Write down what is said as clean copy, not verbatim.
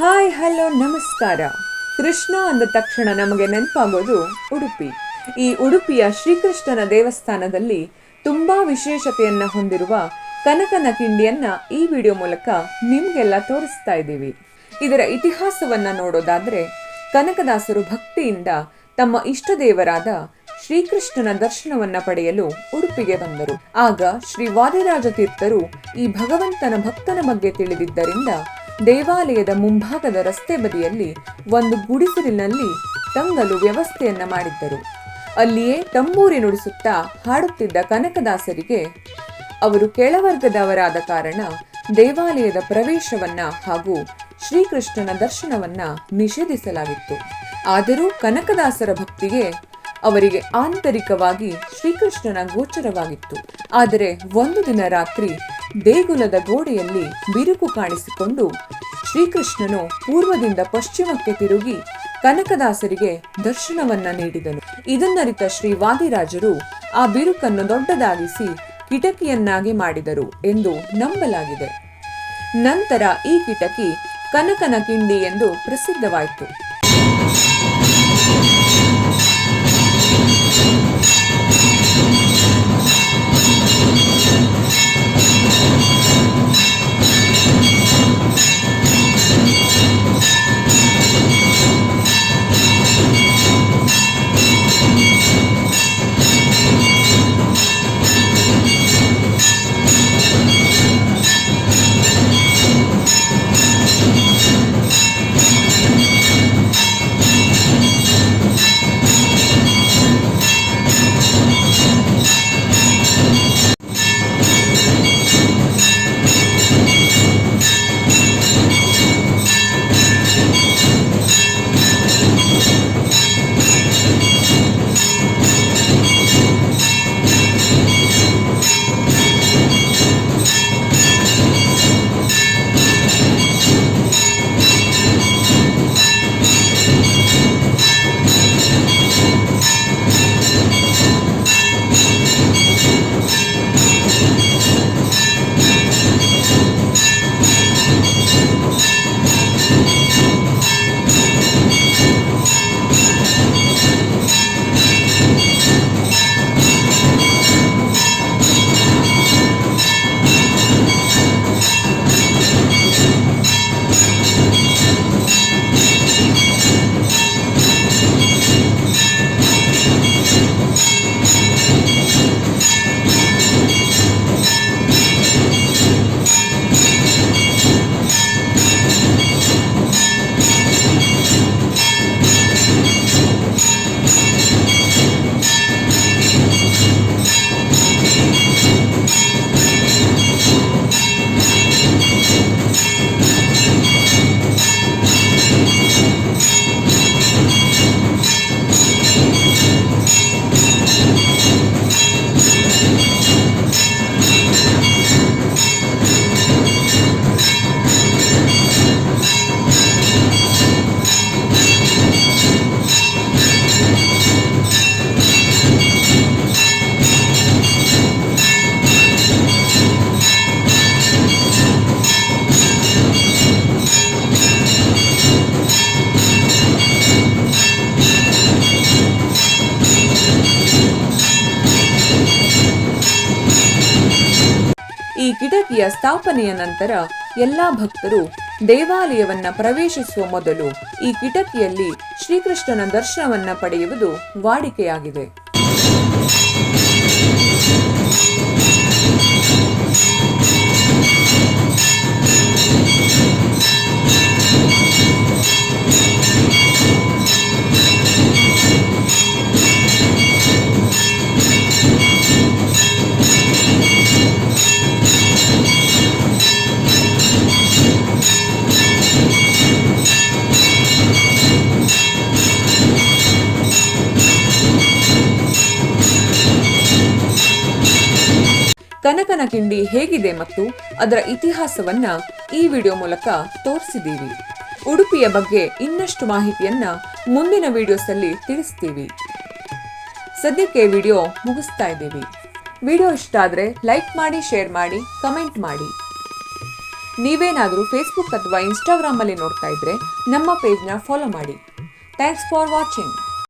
Hi hello ನಮಸ್ಕಾರ. ಕೃಷ್ಣ ಅಂದ ತಕ್ಷಣ ನಮಗೆ ನೆನಪಾಗೋದು ಉಡುಪಿ. ಈ ಉಡುಪಿಯ ಶ್ರೀಕೃಷ್ಣನ ದೇವಸ್ಥಾನದಲ್ಲಿ ತುಂಬಾ ವಿಶೇಷತೆಯನ್ನ ಹೊಂದಿರುವ ಕನಕನ ಕಿಂಡಿಯನ್ನ ಈ ವಿಡಿಯೋ ಮೂಲಕ ನಿಮ್ಗೆಲ್ಲ ತೋರಿಸ್ತಾ ಇದ್ದೀವಿ. ಇದರ ಇತಿಹಾಸವನ್ನ ನೋಡೋದಾದ್ರೆ, ಕನಕದಾಸರು ಭಕ್ತಿಯಿಂದ ತಮ್ಮ ಇಷ್ಟ ದೇವರಾದ ಶ್ರೀಕೃಷ್ಣನ ದರ್ಶನವನ್ನ ಪಡೆಯಲು ಉಡುಪಿಗೆ ಬಂದರು. ಆಗ ಶ್ರೀ ವಾದಿರಾಜ ತೀರ್ಥರು ಈ ಭಗವಂತನ ಭಕ್ತನ ಬಗ್ಗೆ ತಿಳಿದಿದ್ದರಿಂದ ದೇವಾಲಯದ ಮುಂಭಾಗದ ರಸ್ತೆ ಬದಿಯಲ್ಲಿ ಒಂದು ಗುಡಿಸಲಿನಲ್ಲಿ ತಂಗಲು ವ್ಯವಸ್ಥೆಯನ್ನ ಮಾಡಿದ್ದರು. ಅಲ್ಲಿಯೇ ತಂಬೂರಿ ನುಡಿಸುತ್ತಾ ಹಾಡುತ್ತಿದ್ದ ಕನಕದಾಸರಿಗೆ ಅವರು ಕೆಳವರ್ಗದವರಾದ ಕಾರಣ ದೇವಾಲಯದ ಪ್ರವೇಶವನ್ನ ಹಾಗೂ ಶ್ರೀಕೃಷ್ಣನ ದರ್ಶನವನ್ನ ನಿಷೇಧಿಸಲಾಗಿತ್ತು. ಆದರೂ ಕನಕದಾಸರ ಭಕ್ತಿಗೆ ಅವರಿಗೆ ಆಂತರಿಕವಾಗಿ ಶ್ರೀಕೃಷ್ಣನ ಗೋಚರವಾಗಿತ್ತು. ಆದರೆ ಒಂದು ದಿನ ರಾತ್ರಿ ದೇಗುಲದ ಗೋಡೆಯಲ್ಲಿ ಬಿರುಕು ಕಾಣಿಸಿಕೊಂಡು ಶ್ರೀಕೃಷ್ಣನು ಪೂರ್ವದಿಂದ ಪಶ್ಚಿಮಕ್ಕೆ ತಿರುಗಿ ಕನಕದಾಸರಿಗೆ ದರ್ಶನವನ್ನ ನೀಡಿದನು. ಇದನ್ನರಿತ ಶ್ರೀ ವಾದಿರಾಜರು ಆ ಬಿರುಕನ್ನು ದೊಡ್ಡದಾಗಿಸಿ ಕಿಟಕಿಯನ್ನಾಗಿ ಮಾಡಿದರು ಎಂದು ನಂಬಲಾಗಿದೆ. ನಂತರ ಈ ಕಿಟಕಿ ಕನಕನ ಕಿಂಡಿ ಎಂದು ಪ್ರಸಿದ್ಧವಾಯಿತು. ಈ ಕಿಟಕಿಯ ಸ್ಥಾಪನೆಯ ನಂತರ ಎಲ್ಲಾ ಭಕ್ತರು ದೇವಾಲಯವನ್ನ ಪ್ರವೇಶಿಸುವ ಮೊದಲು ಈ ಕಿಟಕಿಯಲ್ಲಿ ಶ್ರೀಕೃಷ್ಣನ ದರ್ಶನವನ್ನ ಪಡೆಯುವುದು ವಾಡಿಕೆಯಾಗಿದೆ. ಕನಕನ ಕಿಂಡಿ ಹೇಗಿದೆ ಮತ್ತು ಅದರ ಇತಿಹಾಸವನ್ನ ಈ ವಿಡಿಯೋ ಮೂಲಕ ತೋರಿಸಿದ್ದೀವಿ. ಉಡುಪಿಯ ಬಗ್ಗೆ ಇನ್ನಷ್ಟು ಮಾಹಿತಿಯನ್ನ ಮುಂದಿನ ವಿಡಿಯೋಸ್ ಅಲ್ಲಿ ತಿಳಿಸ್ತೀವಿ. ಸದ್ಯಕ್ಕೆ ವಿಡಿಯೋ ಮುಗಿಸ್ತಾ ಇದ್ದೀವಿ. ವಿಡಿಯೋ ಇಷ್ಟ ಆದ್ರೆ ಲೈಕ್ ಮಾಡಿ, ಶೇರ್ ಮಾಡಿ, ಕಮೆಂಟ್ ಮಾಡಿ. ನೀವೇನಾದರೂ ಫೇಸ್ಬುಕ್ ಅಥವಾ ಇನ್ಸ್ಟಾಗ್ರಾಮಲ್ಲಿ ನೋಡ್ತಾ ಇದ್ರೆ ನಮ್ಮ ಪೇಜ್ನ ಫಾಲೋ ಮಾಡಿ. Thanks for watching.